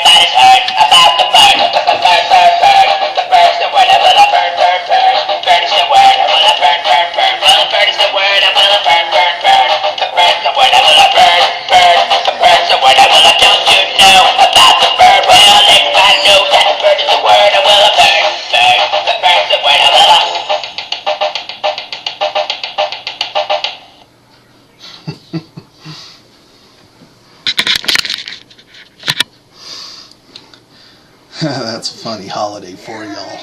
Everybody's heard about the bird. Bird, bird, bird. The bird's the word. I will a bird, bird, bird. Bird is the word. I will a bird, bird, bird. Well, the bird is the word. I will a bird, bird, bird. The bird's the word. I will a bird, bird. The bird's the word. I will a. Don't you know about the bird? Well, everybody knows that the bird is the word. I will a bird, bird. The bird's the word. I will a. That's a funny holiday for y'all.